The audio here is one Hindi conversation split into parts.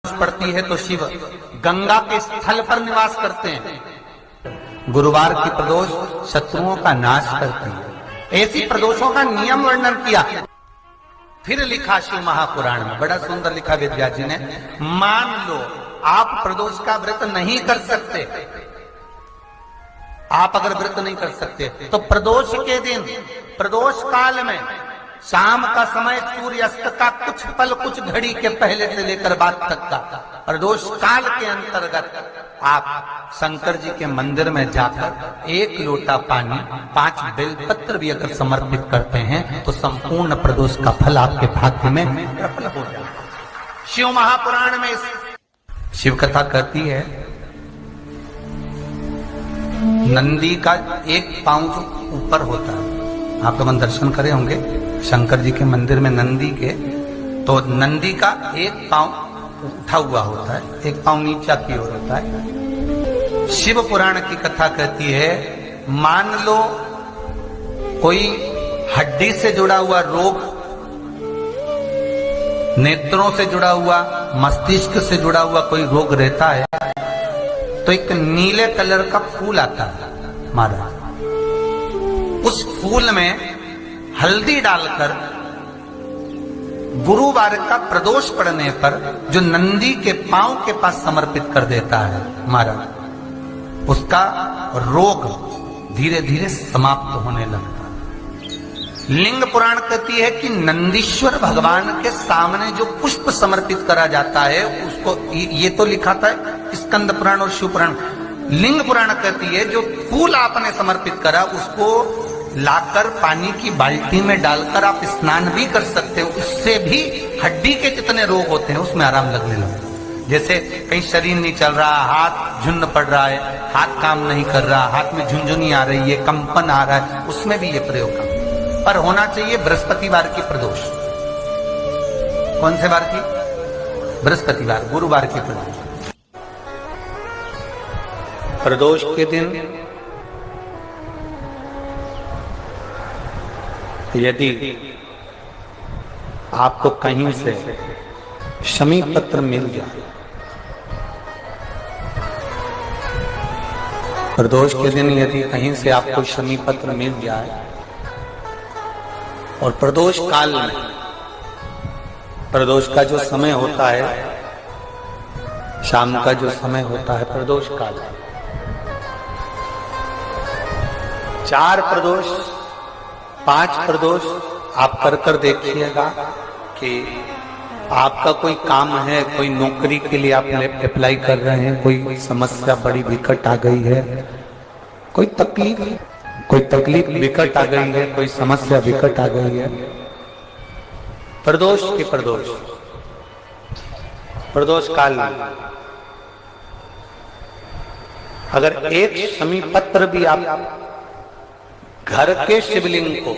पड़ती है तो शिव गंगा के स्थल पर निवास करते हैं। गुरुवार की प्रदोष शत्रुओं का नाश करती है। ऐसी प्रदोषों का नियम वर्णन किया। फिर लिखा शिव महापुराण में, बड़ा सुंदर लिखा वेदव्यास जी ने। मान लो आप प्रदोष का व्रत नहीं कर सकते, आप अगर व्रत नहीं कर सकते तो प्रदोष के दिन, प्रदोष काल में शाम का समय सूर्यास्त का कुछ पल, कुछ घड़ी के पहले से लेकर बाद तक का प्रदोष काल के अंतर्गत आप शंकर जी के मंदिर में जाकर 1 लोटा पानी, 5 बेलपत्र भी अगर समर्पित करते हैं तो संपूर्ण प्रदोष का फल आपके भाग्य में प्रबल हो जाए। शिव महापुराण में शिव कथा कहती है, नंदी का एक पांव जो ऊपर होता है, आप लोग दर्शन करे होंगे शंकर जी के मंदिर में नंदी के, तो नंदी का एक पांव उठा हुआ होता है, एक पांव नीचा की ओर होता है। शिव पुराण की कथा कहती है, मान लो कोई हड्डी से जुड़ा हुआ रोग, नेत्रों से जुड़ा हुआ, मस्तिष्क से जुड़ा हुआ कोई रोग रहता है, तो एक नीले कलर का फूल आता है महाराज, उस फूल में हल्दी डालकर गुरुवार का प्रदोष पड़ने पर जो नंदी के पांव के पास समर्पित कर देता है महाराज, उसका रोग धीरे धीरे समाप्त होने लगता है। लिंग पुराण कहती है कि नंदीश्वर भगवान के सामने जो पुष्प समर्पित करा जाता है उसको, ये तो लिखा था स्कंद पुराण और शिव पुराण। लिंग पुराण कहती है जो फूल आपने समर्पित करा उसको लाकर पानी की बाल्टी में डालकर आप स्नान भी कर सकते हो, उससे भी हड्डी के जितने रोग होते हैं उसमें आराम लगने लगे। जैसे कहीं शरीर नहीं चल रहा, हाथ झुन्न पड़ रहा है, हाथ काम नहीं कर रहा, हाथ में झुनझुनी आ रही है, कंपन आ रहा है, उसमें भी ये प्रयोग कर। पर होना चाहिए बृहस्पतिवार की प्रदोष। कौन से वार की? बृहस्पतिवार, गुरुवार की प्रदोष। प्रदोष के दिन यदि आपको कहीं से शमी पत्र मिल जाए, प्रदोष के दिन यदि कहीं से आपको शमी पत्र मिल जाए और प्रदोष काल में, प्रदोष का जो समय होता है, शाम का जो समय होता है प्रदोष काल, 4 प्रदोष, 5 प्रदोष आप कर देखिएगा कि आपका कोई काम है, कोई नौकरी के लिए आप अप्लाई कर रहे हैं, कोई समस्या बड़ी विकट आ गई है, कोई तकलीफ विकट आ गई है, कोई समस्या विकट आ गई है, प्रदोष के प्रदोष काल में अगर एक शमी पत्र भी आप घर के शिवलिंग को,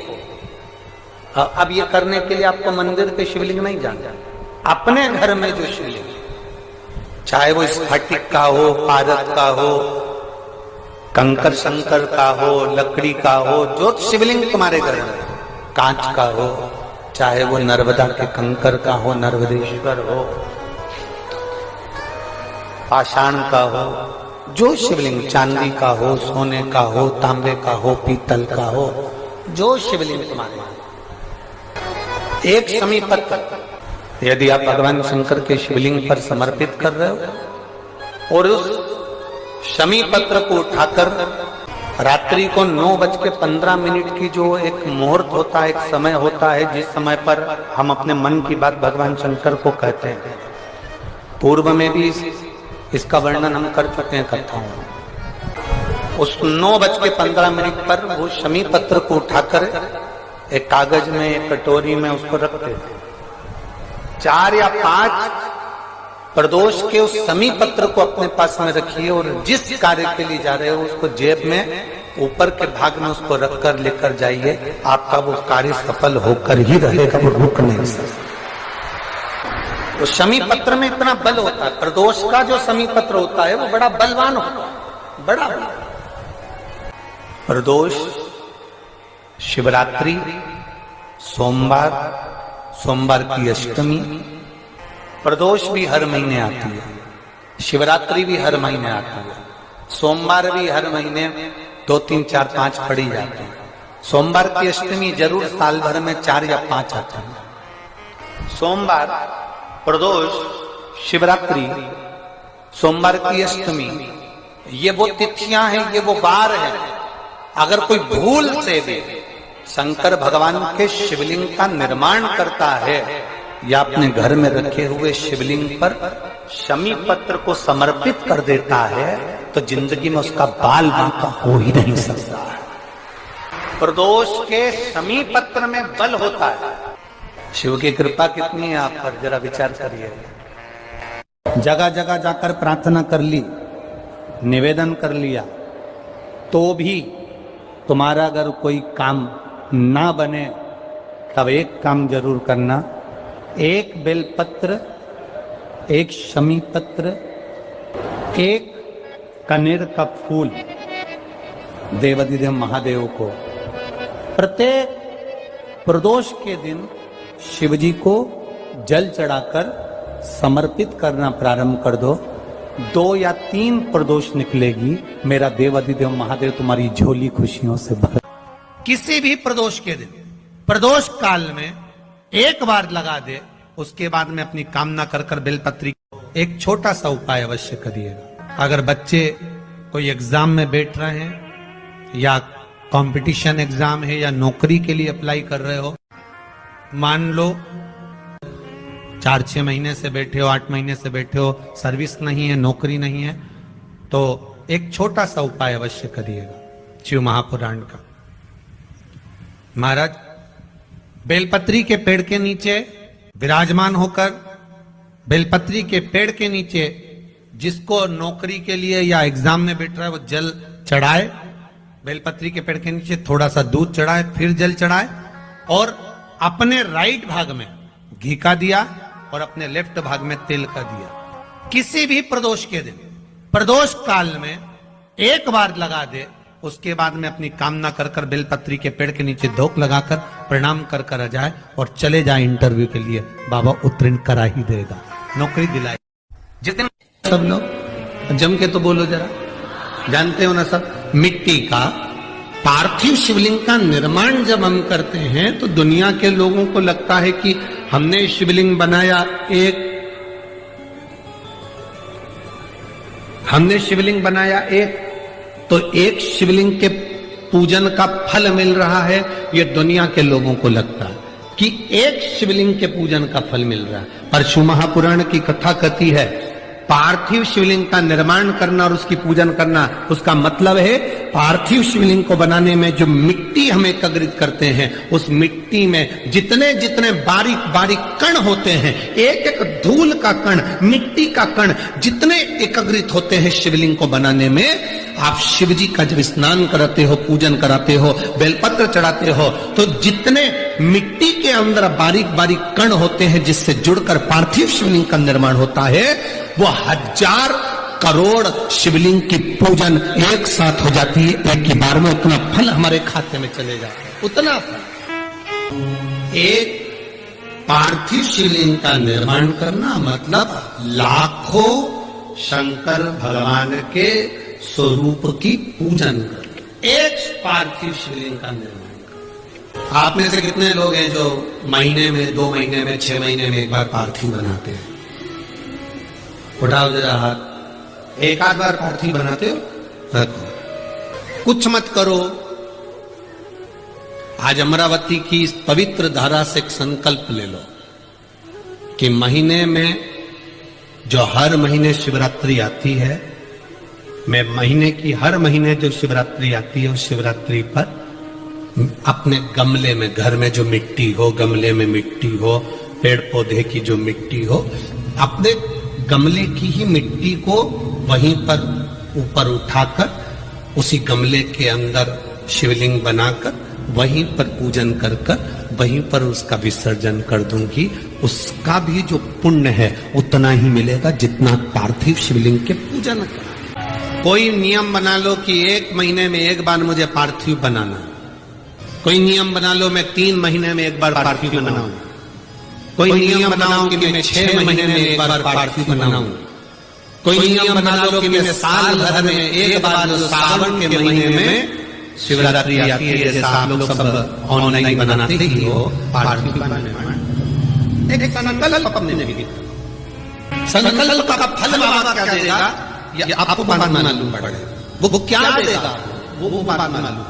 अब ये करने के लिए आपको मंदिर के शिवलिंग नहीं जाना, अपने घर में जो शिवलिंग, चाहे वो स्फटिक का हो, पारद का हो, कंकर शंकर का हो, लकड़ी का हो, जो शिवलिंग तुम्हारे घर में, कांच का हो, चाहे वो नर्मदा के कंकर का हो, नर्मदेश्वर हो, पाषाण का हो, जो शिवलिंग, चांदी का हो, सोने का हो, तांबे का हो, पीतल का हो, जो शिवलिंग तुम्हारे, एक शमी पत्र यदि आप भगवान शंकर के शिवलिंग पर समर्पित कर रहे हो और उस शमी पत्र को उठाकर रात्रि को 9:15 की जो एक मुहूर्त होता है, एक समय होता है, जिस समय पर हम अपने मन की बात भगवान शंकर को कहते हैं, पूर्व में भी इसका वर्णन हम कर चुके हैं कथाओं में। उस 9:15 पर वो शमी पत्र को उठाकर एक कागज में, एक कटोरी में उसको रखते थे। 4 या 5 प्रदोष के उस शमी पत्र को अपने पास में रखिए और जिस कार्य के लिए जा रहे हो उसको जेब में ऊपर के भाग में उसको रखकर लेकर जाइए, आपका वो कार्य सफल होकर ही रहेगा, वो रुक नहीं सकता। तो शमी पत्र में इतना बल होता है, प्रदोष का जो शमी पत्र होता है वो बड़ा बलवान होता है, बड़ा बल। प्रदोष, शिवरात्रि, सोमवार की अष्टमी, प्रदोष भी हर महीने आती है, शिवरात्रि भी हर महीने आती है, सोमवार भी हर महीने 2, 3, 4, 5 पड़ी जाती है। सोमवार की अष्टमी जरूर साल भर में 4 या 5 आती है। सोमवार, प्रदोष, शिवरात्रि, सोमवार की अष्टमी, ये वो तिथियां हैं, ये वो वार हैं। अगर कोई भूल से भी शंकर भगवान के शिवलिंग का निर्माण करता है या अपने घर में रखे हुए शिवलिंग पर शमी पत्र को समर्पित कर देता है तो जिंदगी में उसका बाल बांका हो ही नहीं सकता है। प्रदोष के शमी पत्र में बल होता है। शिव की कृपा कितनी है आप पर, जरा विचार करिए। जगह जगह जाकर प्रार्थना कर ली, निवेदन कर लिया, तो भी तुम्हारा अगर कोई काम ना बने तब एक काम जरूर करना, एक बेलपत्र, एक शमी पत्र, एक कनेर का फूल देवाधिदेव महादेव को प्रत्येक प्रदोष के दिन शिवजी को जल चढ़ाकर समर्पित करना प्रारंभ कर दो। 2 या 3 प्रदोष निकलेगी, मेरा देवाधिदेव महादेव तुम्हारी झोली खुशियों से भर। किसी भी प्रदोष के दिन, प्रदोष काल में एक बार लगा दे, उसके बाद में अपनी कामना कर कर बेलपत्री एक छोटा सा उपाय अवश्य करिएगा। अगर बच्चे कोई एग्जाम में बैठ रहे हैं या कंपटीशन एग्जाम है या नौकरी के लिए अप्लाई कर रहे हो, मान लो 4-6 महीने से बैठे हो, 8 महीने से बैठे हो, सर्विस नहीं है, नौकरी नहीं है, तो एक छोटा सा उपाय अवश्य करिएगा शिव महापुराण का। महाराज बेलपत्री के पेड़ के नीचे विराजमान होकर, बेलपत्री के पेड़ के नीचे जिसको नौकरी के लिए या एग्जाम में बैठ रहा है वो जल चढ़ाए, बेलपत्री के पेड़ के नीचे थोड़ा सा दूध चढ़ाए, फिर जल चढ़ाए और अपने राइट भाग में घी का दिया और अपने लेफ्ट भाग में तेल का दिया। किसी भी प्रदोष के दिन, प्रदोष काल में एक बार लगा दे, उसके बाद में अपनी कामना कर कर बेलपत्री के पेड़ के नीचे धोख लगाकर प्रणाम कर कर आ जाए और चले जाए इंटरव्यू के लिए, बाबा उत्तीर्ण करा ही देगा, नौकरी दिलाए। जितने सब लोग जम के तो बोलो जरा, जानते हो ना सब, मिट्टी का पार्थिव शिवलिंग का निर्माण जब हम करते हैं तो दुनिया के लोगों को लगता है कि हमने शिवलिंग बनाया, हमने शिवलिंग बनाया एक, तो एक शिवलिंग के पूजन का फल मिल रहा है। ये दुनिया के लोगों को लगता है कि एक शिवलिंग के पूजन का फल मिल रहा है, पर शिव महापुराण की कथा कहती है पार्थिव शिवलिंग का निर्माण करना और उसकी पूजन करना, उसका मतलब है पार्थिव शिवलिंग को बनाने में जो मिट्टी हम एकत्रित करते हैं, उस मिट्टी में जितने जितने बारीक बारीक कण होते हैं, एक एक धूल का कण, मिट्टी का कण जितने एकत्रित होते हैं शिवलिंग को बनाने में, आप शिव जी का जब स्नान कराते हो, पूजन कराते हो, बेलपत्र चढ़ाते हो, तो जितने मिट्टी के अंदर बारीक बारीक कण होते हैं जिससे जुड़कर पार्थिव शिवलिंग का निर्माण होता है, वो 1000 करोड़ शिवलिंग की पूजन एक साथ हो जाती है। एक ही बार में उतना फल हमारे खाते में चले जाता है, उतना फल। एक पार्थिव शिवलिंग का निर्माण करना मतलब लाखों शंकर भगवान के स्वरूप की पूजन कर, एक पार्थिव शिवलिंग का निर्माण। आप में से कितने लोग हैं जो महीने में, 2 महीने में, 6 महीने में एक बार पार्थिव बनाते हैं? उठाओ जरा हाथ। एक आध बार पार्थिव बनाते हो? रखो, कुछ मत करो। आज अमरावती की इस पवित्र धारा से एक संकल्प ले लो कि महीने में जो हर महीने शिवरात्रि आती है, मैं महीने की हर महीने जो शिवरात्रि आती है उस शिवरात्रि पर अपने गमले में, घर में जो मिट्टी हो, गमले में मिट्टी हो, पेड़ पौधे की जो मिट्टी हो, अपने गमले की ही मिट्टी को वहीं पर ऊपर उठाकर उसी गमले के अंदर शिवलिंग बनाकर वहीं पर पूजन कर कर वहीं पर उसका विसर्जन कर दूंगी। उसका भी जो पुण्य है उतना ही मिलेगा जितना पार्थिव शिवलिंग के पूजन का। कोई नियम बना लो कि 1 महीने में एक बार मुझे पार्थिव बनाना, कोई नियम बना लो मैं 3 महीने में एक बार पार्थिव बनाऊंगा, कोई नियम बनाओ कि मैं 6 महीने में एक बार पार्थी बनाऊं, कोई नियम बना लो कि मैं साल भर में एक बार जो सावन के महीने में शिवरात्रि आती है, जैसे आप लोग सब ऑनलाइन बनाते ही हो पार्थी बनाने, एक संकल्प अपने भी, संकल्प का फल बाबा क्या देगा ये आपको मालूम पड़ेगा। वो क्या देगा वो बात मालूम